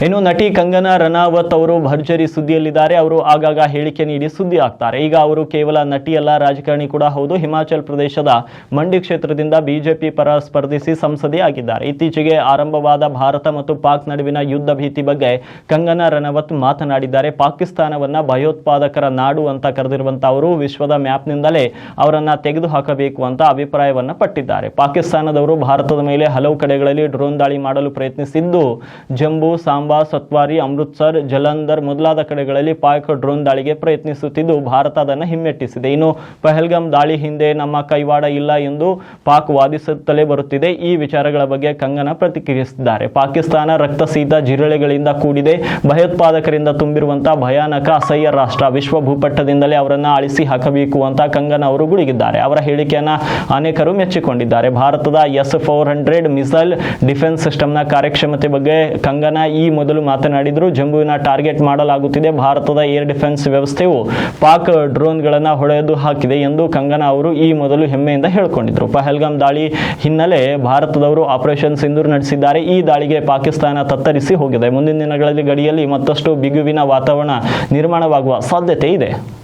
ಇನ್ನು ನಟಿ ಕಂಗನಾ ರನಾವತ್ ಅವರು ಭರ್ಜರಿ ಸುದ್ದಿಯಲ್ಲಿದ್ದಾರೆ. ಅವರು ಆಗಾಗ ಹೇಳಿಕೆ ನೀಡಿ ಸುದ್ದಿ ಆಗ್ತಾರೆ. ಈಗ ಅವರು ಕೇವಲ ನಟಿಯಲ್ಲ, ರಾಜಕಾರಣಿ ಕೂಡ ಹೌದು. ಹಿಮಾಚಲ ಪ್ರದೇಶದ ಮಂಡಿ ಕ್ಷೇತ್ರದಿಂದ ಬಿಜೆಪಿ ಪರ ಸ್ಪರ್ಧಿಸಿ ಸಂಸದೆ ಆಗಿದ್ದಾರೆ. ಇತ್ತೀಚೆಗೆ ಆರಂಭವಾದ ಭಾರತ ಮತ್ತು ಪಾಕ್ ನಡುವಿನ ಯುದ್ಧ ಭೀತಿ ಬಗ್ಗೆ ಕಂಗನಾ ರನಾವತ್ ಮಾತನಾಡಿದ್ದಾರೆ. ಪಾಕಿಸ್ತಾನವನ್ನ ಭಯೋತ್ಪಾದಕರ ನಾಡು ಅಂತ ಕರೆದಿರುವಂತಹ ಅವರು ವಿಶ್ವದ ಮ್ಯಾಪ್ನಿಂದಲೇ ಅವರನ್ನ ತೆಗೆದುಹಾಕಬೇಕು ಅಂತ ಅಭಿಪ್ರಾಯವನ್ನ ಪಟ್ಟಿದ್ದಾರೆ. ಪಾಕಿಸ್ತಾನದವರು ಭಾರತದ ಮೇಲೆ ಹಲವು ಕಡೆಗಳಲ್ಲಿ ಡ್ರೋನ್ ದಾಳಿ ಮಾಡಲು ಪ್ರಯತ್ನಿಸಿದ್ದು, ಜಂಬೂ, ಸಾಂಬಾ, ಸತ್ವಾರಿ, ಅಮೃತ್ಸರ್, ಜಲಂಧರ್ ಮೊದಲಾದ ಕಡೆಗಳಲ್ಲಿ ಪಾಕ್ ಡ್ರೋನ್ ದಾಳಿಗೆ ಪ್ರಯತ್ನಿಸುತ್ತಿದ್ದು ಭಾರತ ಅದನ್ನು ಹಿಮ್ಮೆಟ್ಟಿಸಿದೆ. ಇನ್ನು ಪಹಲ್ಗಾಮ್ ದಾಳಿ ಹಿಂದೆ ನಮ್ಮ ಕೈವಾಡ ಇಲ್ಲ ಎಂದು ಪಾಕ್ ವಾದಿಸುತ್ತಲೇ ಬರುತ್ತಿದೆ. ಈ ವಿಚಾರಗಳ ಬಗ್ಗೆ ಕಂಗನಾ ಪ್ರತಿಕ್ರಿಯಿಸಿದ್ದಾರೆ. ಪಾಕಿಸ್ತಾನ ರಕ್ತಸೀತ ಜಿರಳೆಗಳಿಂದ ಕೂಡಿದೆ, ಭಯೋತ್ಪಾದಕರಿಂದ ತುಂಬಿರುವಂತಹ ಭಯಾನಕ ಅಸಹ್ಯ ರಾಷ್ಟ್ರ. ವಿಶ್ವ ಭೂಪಟ್ಟದಿಂದಲೇ ಅವರನ್ನ ಅಳಿಸಿ ಹಾಕಬೇಕು ಅಂತ ಕಂಗನಾ ಅವರು ಗುಡುಗಿದ್ದಾರೆ. ಅವರ ಹೇಳಿಕೆಯನ್ನ ಅನೇಕರು ಮೆಚ್ಚಿಕೊಂಡಿದ್ದಾರೆ. ಭಾರತದ S-400 ಮಿಸೈಲ್ ಡಿಫೆನ್ಸ್ ಸಿಸ್ಟಮ್ನ ಕಾರ್ಯಕ್ಷಮತೆ ಬಗ್ಗೆ ಕಂಗನಾ ಈ ಮೊದಲು ಮಾತನಾಡಿದ್ರು. ಜಂಬುವಿನ ಟಾರ್ಗೆಟ್ ಮಾಡಲಾಗುತ್ತಿದೆ. ಭಾರತದ ಏರ್ ಡಿಫೆನ್ಸ್ ವ್ಯವಸ್ಥೆಯು ಪಾಕ್ ಡ್ರೋನ್ಗಳನ್ನು ಹೊಡೆದು ಹಾಕಿದೆ ಎಂದು ಕಂಗನಾ ಅವರು ಈ ಮೊದಲು ಹೆಮ್ಮೆಯಿಂದ ಹೇಳಿಕೊಂಡಿದ್ರು. ಪಹಲ್ಗಾಮ್ ದಾಳಿ ಹಿನ್ನೆಲೆ ಭಾರತದವರು ಆಪರೇಷನ್ ಸಿಂಧೂರ್ ನಡೆಸಿದ್ದಾರೆ. ಈ ದಾಳಿಗೆ ಪಾಕಿಸ್ತಾನ ತತ್ತರಿಸಿ ಹೋಗಿದೆ. ಮುಂದಿನ ದಿನಗಳಲ್ಲಿ ಗಡಿಯಲ್ಲಿ ಮತ್ತಷ್ಟು ಬಿಗುವಿನ ವಾತಾವರಣ ನಿರ್ಮಾಣವಾಗುವ ಸಾಧ್ಯತೆ ಇದೆ.